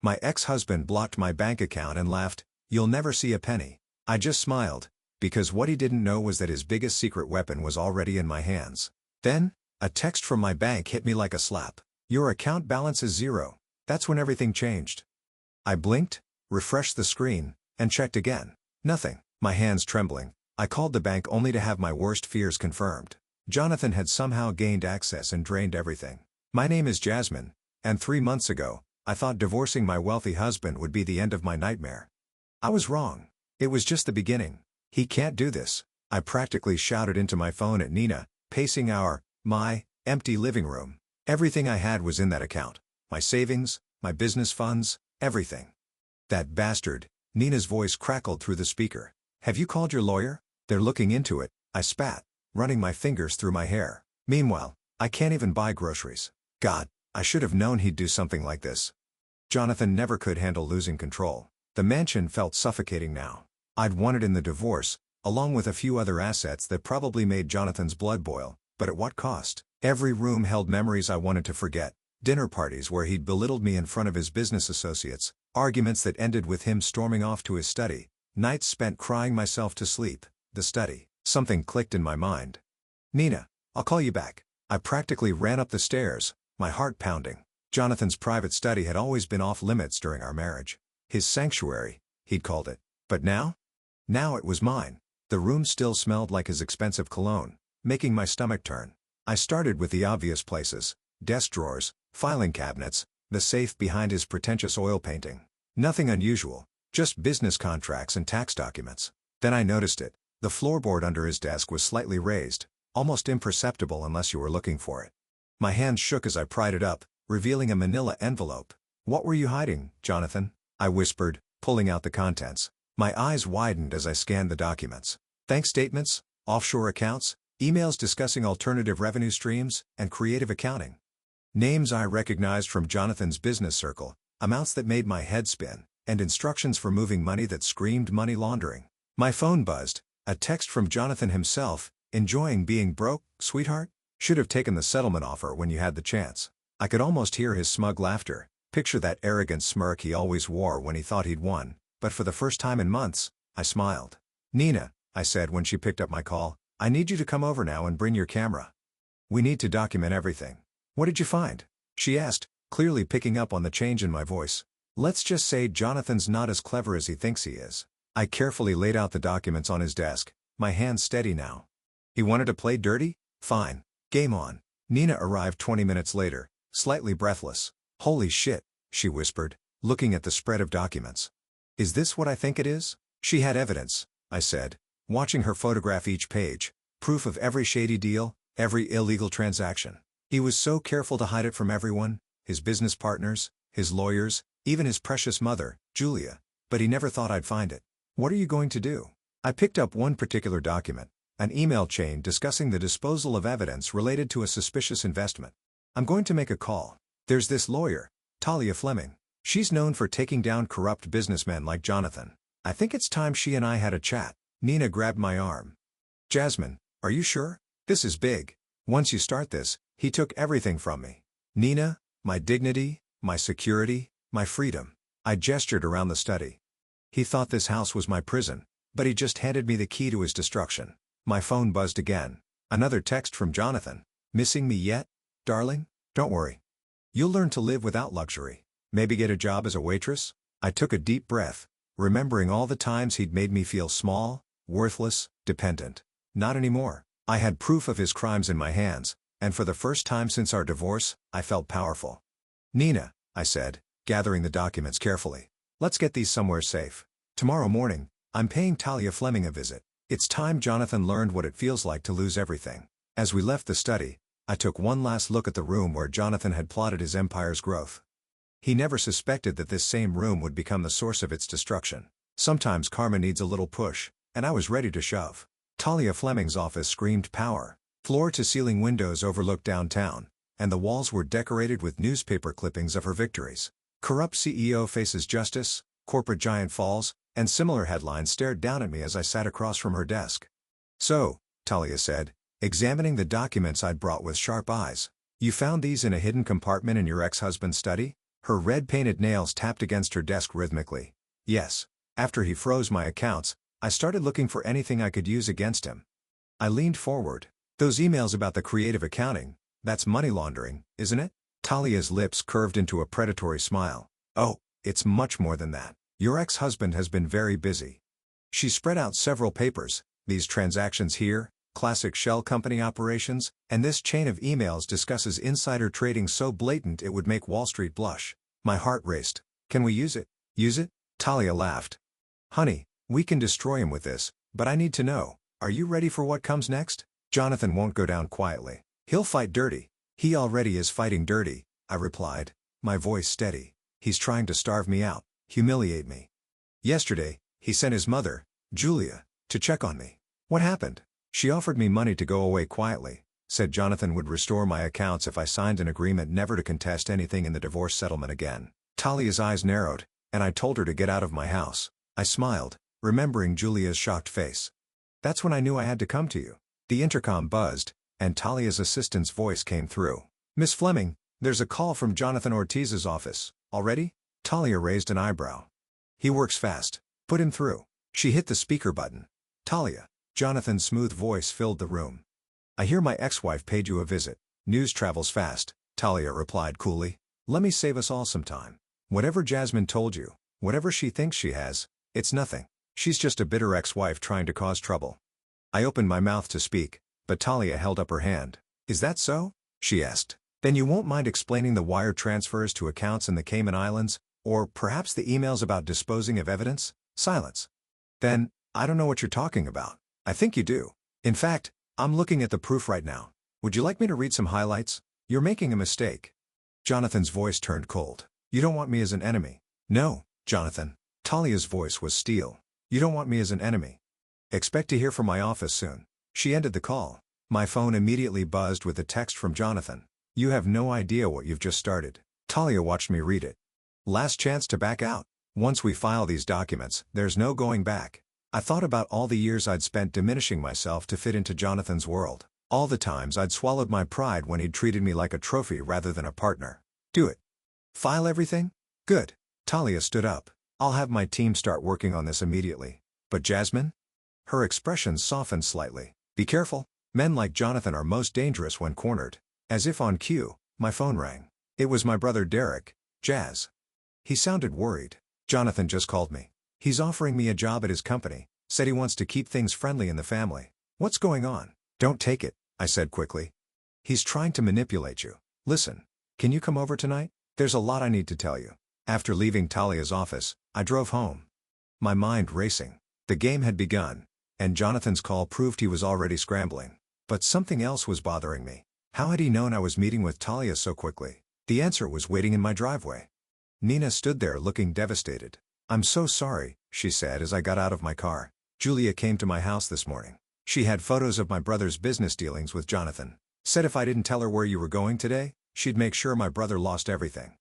My ex-husband blocked my bank account and laughed, "You'll never see a penny." I just smiled, because what he didn't know was that his biggest secret weapon was already in my hands. Then, a text from my bank hit me like a slap. "Your account balance is zero." That's when everything changed. I blinked, refreshed the screen, and checked again. Nothing. My hands trembling, I called the bank only to have my worst fears confirmed. Jonathan had somehow gained access and drained everything. "My name is Jasmine, and 3 months ago, I thought divorcing my wealthy husband would be the end of my nightmare. I was wrong. It was just the beginning. He can't do this." I practically shouted into my phone at Nina, pacing my empty living room. Everything I had was in that account. My savings, my business funds, everything. "That bastard," Nina's voice crackled through the speaker. "Have you called your lawyer?" "They're looking into it," I spat, running my fingers through my hair. "Meanwhile, I can't even buy groceries. God, I should have known he'd do something like this." Jonathan never could handle losing control. The mansion felt suffocating now. I'd won it in the divorce, along with a few other assets that probably made Jonathan's blood boil, but at what cost? Every room held memories I wanted to forget. Dinner parties where he'd belittled me in front of his business associates, arguments that ended with him storming off to his study, nights spent crying myself to sleep. The study. Something clicked in my mind. "Nina, I'll call you back." I practically ran up the stairs, my heart pounding. Jonathan's private study had always been off limits during our marriage. His sanctuary, he'd called it. But now? Now it was mine. The room still smelled like his expensive cologne, making my stomach turn. I started with the obvious places: desk drawers, filing cabinets, the safe behind his pretentious oil painting. Nothing unusual, just business contracts and tax documents. Then I noticed it. The floorboard under his desk was slightly raised, almost imperceptible unless you were looking for it. My hand shook as I pried it up, revealing a manila envelope. "What were you hiding, Jonathan?" I whispered, pulling out the contents. My eyes widened as I scanned the documents. Bank statements, offshore accounts, emails discussing alternative revenue streams, and creative accounting. Names I recognized from Jonathan's business circle, amounts that made my head spin, and instructions for moving money that screamed money laundering. My phone buzzed, a text from Jonathan himself: "Enjoying being broke, sweetheart? Should have taken the settlement offer when you had the chance." I could almost hear his smug laughter, picture that arrogant smirk he always wore when he thought he'd won, but for the first time in months, I smiled. "Nina," I said when she picked up my call, "I need you to come over now and bring your camera. We need to document everything." "What did you find?" she asked, clearly picking up on the change in my voice. "Let's just say Jonathan's not as clever as he thinks he is." I carefully laid out the documents on his desk, my hands steady now. "He wanted to play dirty? Fine. Game on." Nina arrived 20 minutes later, slightly breathless. "Holy shit," she whispered, looking at the spread of documents. "Is this what I think it is?" "She had evidence," I said, watching her photograph each page, proof of every shady deal, every illegal transaction. He was so careful to hide it from everyone, his business partners, his lawyers, even his precious mother, Julia, but he never thought I'd find it. "What are you going to do?" I picked up one particular document, an email chain discussing the disposal of evidence related to a suspicious investment. "I'm going to make a call. There's this lawyer, Talia Fleming. She's known for taking down corrupt businessmen like Jonathan. I think it's time she and I had a chat." Nina grabbed my arm. "Jasmine, are you sure? This is big. Once you start this, he took everything from me. Nina, my dignity, my security, my freedom." I gestured around the study. "He thought this house was my prison, but he just handed me the key to his destruction." My phone buzzed again. Another text from Jonathan. "Missing me yet, darling? Don't worry. You'll learn to live without luxury. Maybe get a job as a waitress?" I took a deep breath, remembering all the times he'd made me feel small, worthless, dependent. Not anymore. I had proof of his crimes in my hands, and for the first time since our divorce, I felt powerful. "Nina," I said, gathering the documents carefully, "let's get these somewhere safe. Tomorrow morning, I'm paying Talia Fleming a visit. It's time Jonathan learned what it feels like to lose everything." As we left the study, I took one last look at the room where Jonathan had plotted his empire's growth. He never suspected that this same room would become the source of its destruction. Sometimes karma needs a little push, and I was ready to shove. Talia Fleming's office screamed power. Floor-to-ceiling windows overlooked downtown, and the walls were decorated with newspaper clippings of her victories. "Corrupt CEO faces justice, corporate giant falls," and similar headlines stared down at me as I sat across from her desk. "So," Talia said, examining the documents I'd brought with sharp eyes, "you found these in a hidden compartment in your ex-husband's study?" Her red-painted nails tapped against her desk rhythmically. Yes. After he froze my accounts, I started looking for anything I could use against him. I leaned forward. Those emails about the creative accounting, that's money laundering, isn't it? Talia's lips curved into a predatory smile. Oh, it's much more than that. Your ex-husband has been very busy. She spread out several papers, these transactions here, classic shell company operations, and this chain of emails discusses insider trading so blatant it would make Wall Street blush. My heart raced. Can we use it? Use it? Talia laughed. Honey, we can destroy him with this, but I need to know, are you ready for what comes next? Jonathan won't go down quietly. He'll fight dirty. He already is fighting dirty, I replied, my voice steady. He's trying to starve me out, humiliate me. Yesterday, he sent his mother, Julia, to check on me. What happened? She offered me money to go away quietly, said Jonathan would restore my accounts if I signed an agreement never to contest anything in the divorce settlement again. Talia's eyes narrowed, and I told her to get out of my house. I smiled, remembering Julia's shocked face. That's when I knew I had to come to you. The intercom buzzed, and Talia's assistant's voice came through. Miss Fleming, there's a call from Jonathan Ortiz's office. Already? Talia raised an eyebrow. He works fast. Put him through. She hit the speaker button. Talia. Jonathan's smooth voice filled the room. I hear my ex-wife paid you a visit. News travels fast, Talia replied coolly. Let me save us all some time. Whatever Jasmine told you, whatever she thinks she has, it's nothing. She's just a bitter ex-wife trying to cause trouble. I opened my mouth to speak, but Talia held up her hand. Is that so? She asked. Then you won't mind explaining the wire transfers to accounts in the Cayman Islands, or perhaps the emails about disposing of evidence? Silence. Then, I don't know what you're talking about. I think you do. In fact, I'm looking at the proof right now. Would you like me to read some highlights? You're making a mistake. Jonathan's voice turned cold. You don't want me as an enemy. No, Jonathan. Talia's voice was steel. You don't want me as an enemy. Expect to hear from my office soon. She ended the call. My phone immediately buzzed with a text from Jonathan. You have no idea what you've just started. Talia watched me read it. Last chance to back out. Once we file these documents, there's no going back. I thought about all the years I'd spent diminishing myself to fit into Jonathan's world. All the times I'd swallowed my pride when he'd treated me like a trophy rather than a partner. Do it. File everything? Good. Talia stood up. I'll have my team start working on this immediately. But Jasmine? Her expression softened slightly. Be careful. Men like Jonathan are most dangerous when cornered. As if on cue, my phone rang. It was my brother Derek, Jazz. He sounded worried. Jonathan just called me. He's offering me a job at his company, said he wants to keep things friendly in the family. What's going on? Don't take it, I said quickly. He's trying to manipulate you. Listen, can you come over tonight? There's a lot I need to tell you. After leaving Talia's office, I drove home. My mind racing. The game had begun, and Jonathan's call proved he was already scrambling. But something else was bothering me. How had he known I was meeting with Talia so quickly? The answer was waiting in my driveway. Nina stood there looking devastated. I'm so sorry, she said as I got out of my car. Julia came to my house this morning. She had photos of my brother's business dealings with Jonathan. Said if I didn't tell her where you were going today, she'd make sure my brother lost everything.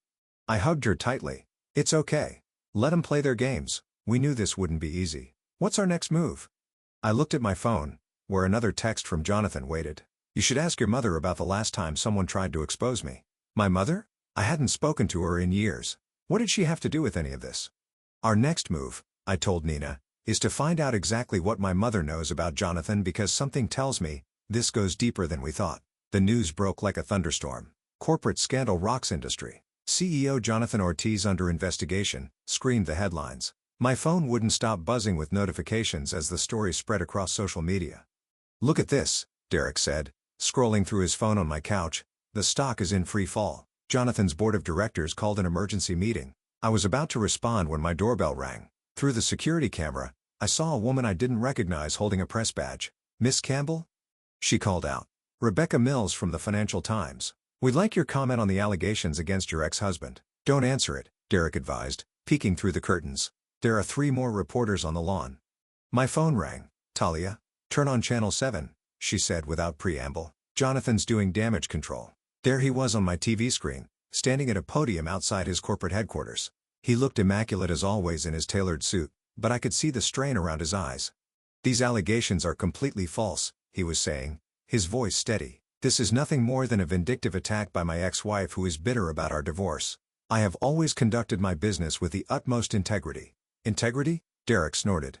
I hugged her tightly. It's okay. Let them play their games. We knew this wouldn't be easy. What's our next move? I looked at my phone, where another text from Jonathan waited. You should ask your mother about the last time someone tried to expose me. My mother? I hadn't spoken to her in years. What did she have to do with any of this? Our next move, I told Nina, is to find out exactly what my mother knows about Jonathan because something tells me this goes deeper than we thought. The news broke like a thunderstorm. Corporate scandal rocks industry. CEO Jonathan Ortiz under investigation, screamed the headlines. My phone wouldn't stop buzzing with notifications as the story spread across social media. Look at this, Derek said, scrolling through his phone on my couch. The stock is in free fall. Jonathan's board of directors called an emergency meeting. I was about to respond when my doorbell rang. Through the security camera, I saw a woman I didn't recognize holding a press badge. Miss Campbell? She called out. Rebecca Mills from the Financial Times. We'd like your comment on the allegations against your ex-husband. Don't answer it, Derek advised, peeking through the curtains. There are 3 more reporters on the lawn. My phone rang. Talia, turn on Channel 7, she said without preamble. Jonathan's doing damage control. There he was on my TV screen, standing at a podium outside his corporate headquarters. He looked immaculate as always in his tailored suit, but I could see the strain around his eyes. These allegations are completely false, he was saying, his voice steady. This is nothing more than a vindictive attack by my ex-wife who is bitter about our divorce. I have always conducted my business with the utmost integrity. Integrity? Derek snorted.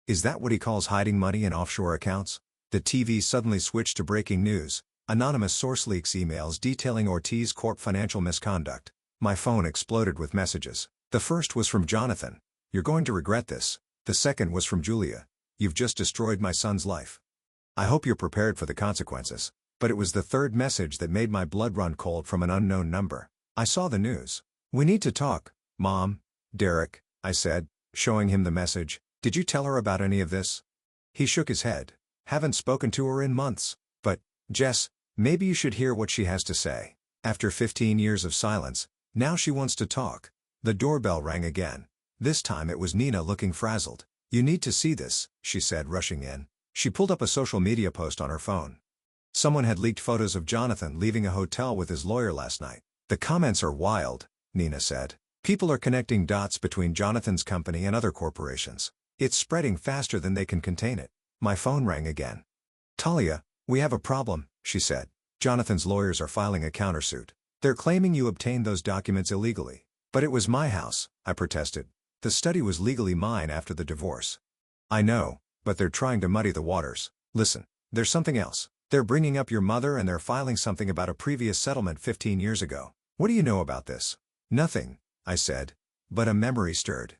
Is that what he calls hiding money in offshore accounts? The TV suddenly switched to breaking news. Anonymous source leaks emails detailing Ortiz Corp financial misconduct. My phone exploded with messages. The first was from Jonathan. You're going to regret this. The second was from Julia. You've just destroyed my son's life. I hope you're prepared for the consequences. But it was the third message that made my blood run cold from an unknown number. I saw the news. We need to talk, Mom. Derek, I said, showing him the message. Did you tell her about any of this? He shook his head. Haven't spoken to her in months. But, Jess, maybe you should hear what she has to say. After 15 years of silence, now she wants to talk. The doorbell rang again. This time it was Nina looking frazzled. You need to see this, she said, rushing in. She pulled up a social media post on her phone. Someone had leaked photos of Jonathan leaving a hotel with his lawyer last night. The comments are wild, Nina said. People are connecting dots between Jonathan's company and other corporations. It's spreading faster than they can contain it. My phone rang again. Talia, we have a problem, she said. Jonathan's lawyers are filing a countersuit. They're claiming you obtained those documents illegally. But it was my house, I protested. The study was legally mine after the divorce. I know, but they're trying to muddy the waters. Listen, there's something else. They're bringing up your mother and they're filing something about a previous settlement 15 years ago. What do you know about this? Nothing, I said. But a memory stirred.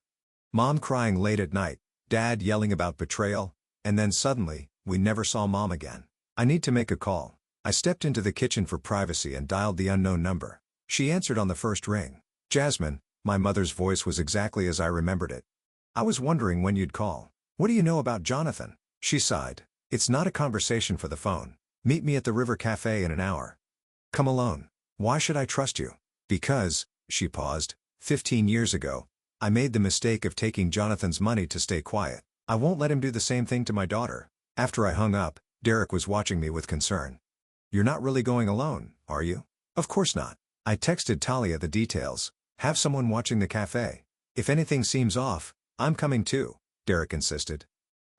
Mom crying late at night, Dad yelling about betrayal, and then suddenly, we never saw Mom again. I need to make a call. I stepped into the kitchen for privacy and dialed the unknown number. She answered on the first ring. Jasmine, my mother's voice was exactly as I remembered it. I was wondering when you'd call. What do you know about Jonathan? She sighed. It's not a conversation for the phone. Meet me at the River Cafe in an hour. Come alone. Why should I trust you? Because, she paused, 15 years ago, I made the mistake of taking Jonathan's money to stay quiet. I won't let him do the same thing to my daughter. After I hung up, Derek was watching me with concern. You're not really going alone, are you? Of course not. I texted Talia the details. Have someone watching the cafe. If anything seems off, I'm coming too, Derek insisted.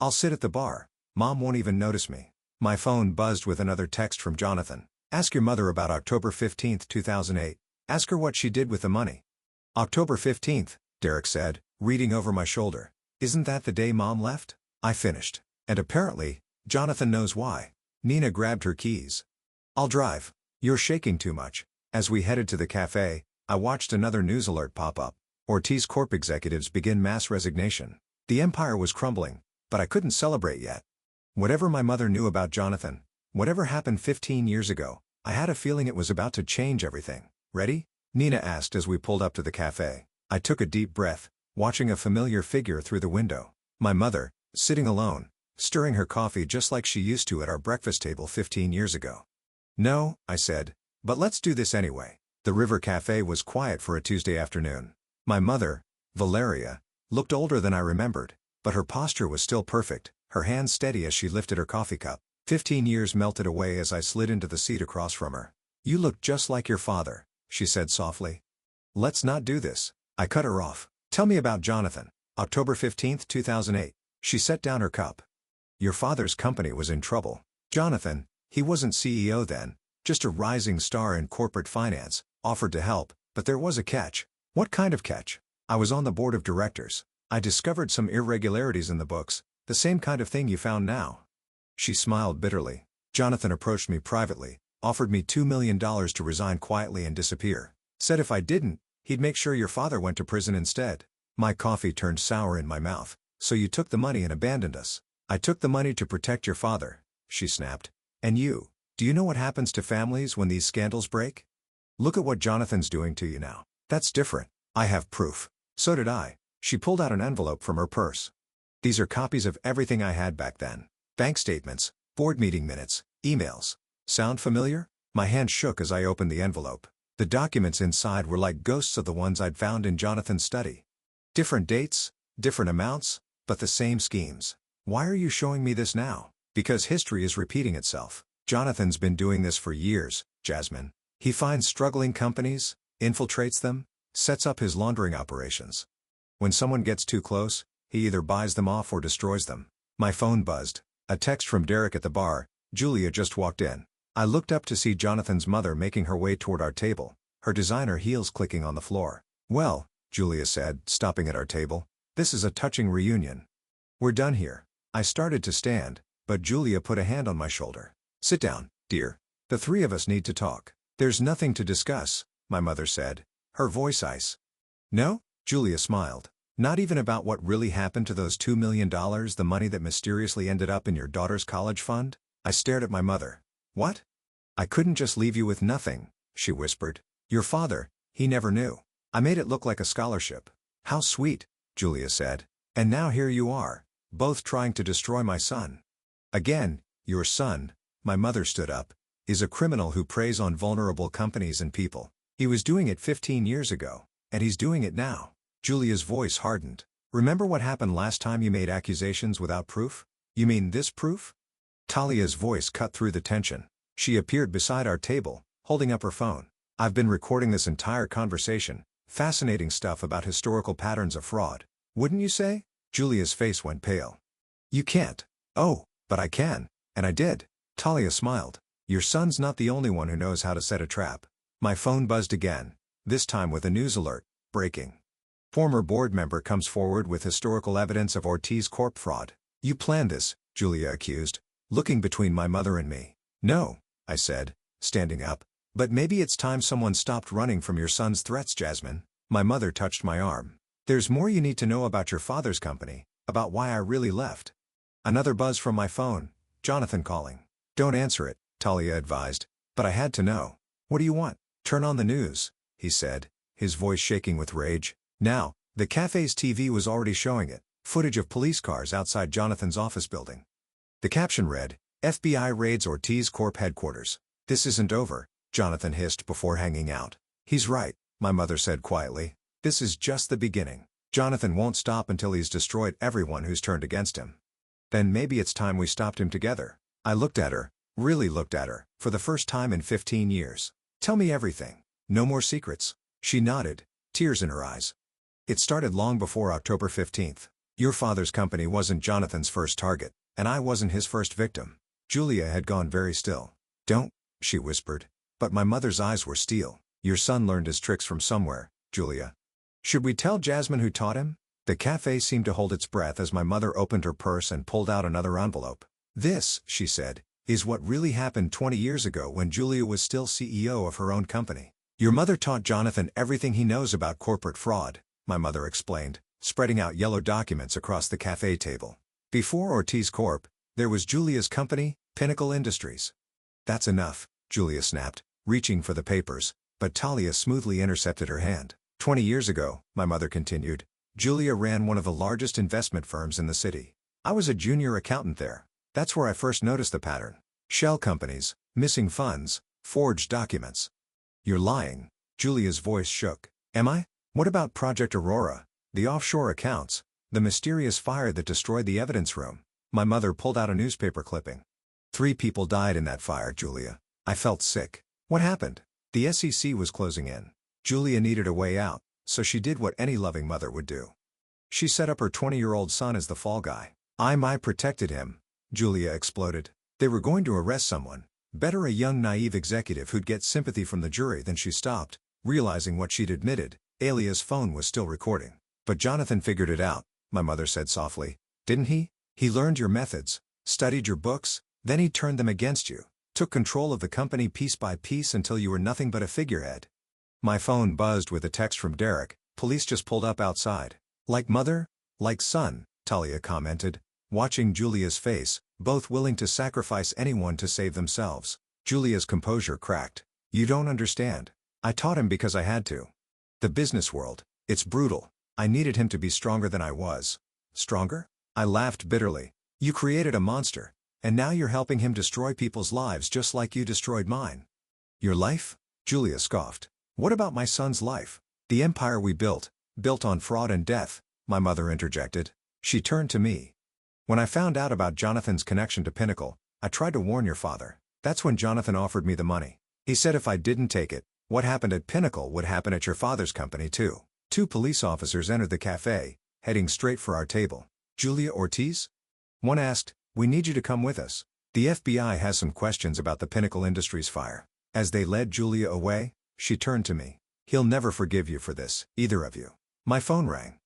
I'll sit at the bar. Mom won't even notice me. My phone buzzed with another text from Jonathan. Ask your mother about October 15, 2008. Ask her what she did with the money. October 15th, Derek said, reading over my shoulder. Isn't that the day Mom left? I finished. And apparently, Jonathan knows why. Nina grabbed her keys. I'll drive. You're shaking too much. As we headed to the cafe, I watched another news alert pop up. Ortiz Corp executives begin mass resignation. The empire was crumbling, but I couldn't celebrate yet. Whatever my mother knew about Jonathan, whatever happened 15 years ago, I had a feeling it was about to change everything. Ready? Nina asked as we pulled up to the cafe. I took a deep breath, watching a familiar figure through the window. My mother, sitting alone, stirring her coffee just like she used to at our breakfast table 15 years ago. No, I said, but let's do this anyway. The River Cafe was quiet for a Tuesday afternoon. My mother, Valeria, looked older than I remembered, but her posture was still perfect, her hands steady as she lifted her coffee cup. 15 years melted away as I slid into the seat across from her. You look just like your father, she said softly. Let's not do this. I cut her off. Tell me about Jonathan. October 15, 2008. She set down her cup. Your father's company was in trouble. Jonathan, he wasn't CEO then, just a rising star in corporate finance, offered to help, but there was a catch. What kind of catch? I was on the board of directors. I discovered some irregularities in the books, the same kind of thing you found now. She smiled bitterly. Jonathan approached me privately, offered me $2 million to resign quietly and disappear. Said if I didn't, he'd make sure your father went to prison instead. My coffee turned sour in my mouth. So you took the money and abandoned us. I took the money to protect your father, she snapped. And you, do you know what happens to families when these scandals break? Look at what Jonathan's doing to you now. That's different. I have proof. So did I. She pulled out an envelope from her purse. These are copies of everything I had back then. Bank statements, board meeting minutes, emails. Sound familiar? My hand shook as I opened the envelope. The documents inside were like ghosts of the ones I'd found in Jonathan's study. Different dates, different amounts, but the same schemes. Why are you showing me this now? Because history is repeating itself. Jonathan's been doing this for years, Jasmine. He finds struggling companies, infiltrates them, sets up his laundering operations. When someone gets too close, he either buys them off or destroys them. My phone buzzed. A text from Derek at the bar. Julia just walked in. I looked up to see Jonathan's mother making her way toward our table. her designer heels clicking on the floor. "Well," Julia said, stopping at our table, "this is a touching reunion. We're done here." I started to stand, but Julia put a hand on my shoulder. "Sit down, dear. The three of us need to talk." "There's nothing to discuss," my mother said, her voice ice. "No?" Julia smiled. "Not even about what really happened to those $2 million, the money that mysteriously ended up in your daughter's college fund?" I stared at my mother. "What?" "I couldn't just leave you with nothing," she whispered. "Your father, he never knew. I made it look like a scholarship." "How sweet," Julia said. "And now here you are, both trying to destroy my son." "Again, your son," my mother stood up, "is a criminal who preys on vulnerable companies and people. He was doing it 15 years ago, and he's doing it now." Julia's voice hardened. "Remember what happened last time you made accusations without proof? You mean this proof?" Talia's voice cut through the tension. She appeared beside our table, holding up her phone. "I've been recording this entire conversation. Fascinating stuff about historical patterns of fraud. Wouldn't you say?" Julia's face went pale. "You can't." "Oh, but I can. And I did." Talia smiled. "Your son's not the only one who knows how to set a trap." My phone buzzed again, this time with a news alert. Breaking. Former board member comes forward with historical evidence of Ortiz Corp fraud. "You planned this," Julia accused, looking between my mother and me. "No," I said, standing up. "But maybe it's time someone stopped running from your son's threats, Jasmine." My mother touched my arm. "There's more you need to know about your father's company, about why I really left." Another buzz from my phone. Jonathan calling. "Don't answer it," Talia advised. But I had to know. "What do you want?" "Turn on the news," he said, his voice shaking with rage. Now, the cafe's TV was already showing it, footage of police cars outside Jonathan's office building. The caption read, "FBI raids Ortiz Corp headquarters." "This isn't over," Jonathan hissed before hanging out. "He's right," my mother said quietly. "This is just the beginning. Jonathan won't stop until he's destroyed everyone who's turned against him." "Then maybe it's time we stopped him together." I looked at her, really looked at her, for the first time in 15 years. "Tell me everything. No more secrets." She nodded, tears in her eyes. "It started long before October 15th. Your father's company wasn't Jonathan's first target, and I wasn't his first victim." Julia had gone very still. "Don't," she whispered. But my mother's eyes were steel. "Your son learned his tricks from somewhere, Julia. Should we tell Jasmine who taught him?" The cafe seemed to hold its breath as my mother opened her purse and pulled out another envelope. "This," she said, "is what really happened 20 years ago when Julia was still CEO of her own company. Your mother taught Jonathan everything he knows about corporate fraud," my mother explained, spreading out yellow documents across the cafe table. "Before Ortiz Corp, there was Julia's company, Pinnacle Industries." "That's enough," Julia snapped, reaching for the papers, but Talia smoothly intercepted her hand. 20 years ago," my mother continued, "Julia ran one of the largest investment firms in the city. I was a junior accountant there. That's where I first noticed the pattern. Shell companies, missing funds, forged documents." "You're lying." Julia's voice shook. "Am I? What about Project Aurora, the offshore accounts, the mysterious fire that destroyed the evidence room?" My mother pulled out a newspaper clipping. 3 people died in that fire, Julia." I felt sick. "What happened?" "The SEC was closing in. Julia needed a way out, so she did what any loving mother would do. She set up her 20-year-old son as the fall guy. I protected him," Julia exploded. "They were going to arrest someone. Better a young naive executive who'd get sympathy from the jury." Then she stopped, realizing what she'd admitted. Alia's phone was still recording. "But Jonathan figured it out," my mother said softly. "Didn't he? He learned your methods, studied your books, then he turned them against you, took control of the company piece by piece until you were nothing but a figurehead." My phone buzzed with a text from Derek. "Police just pulled up outside." "Like mother, like son," Talia commented, watching Julia's face, both willing to sacrifice anyone to save themselves. Julia's composure cracked. "You don't understand. I taught him because I had to. The business world, it's brutal. I needed him to be stronger than I was." "Stronger?" I laughed bitterly. "You created a monster, and now you're helping him destroy people's lives just like you destroyed mine." "Your life?" Julia scoffed. "What about my son's life? The empire we built on fraud and death," my mother interjected. She turned to me. "When I found out about Jonathan's connection to Pinnacle, I tried to warn your father. That's when Jonathan offered me the money. He said if I didn't take it, what happened at Pinnacle would happen at your father's company too." 2 police officers entered the cafe, heading straight for our table. "Julia Ortiz?" One asked. "We need you to come with us. The FBI has some questions about the Pinnacle Industries fire." As they led Julia away, she turned to me. He'll never forgive you for this, either of you. My phone rang.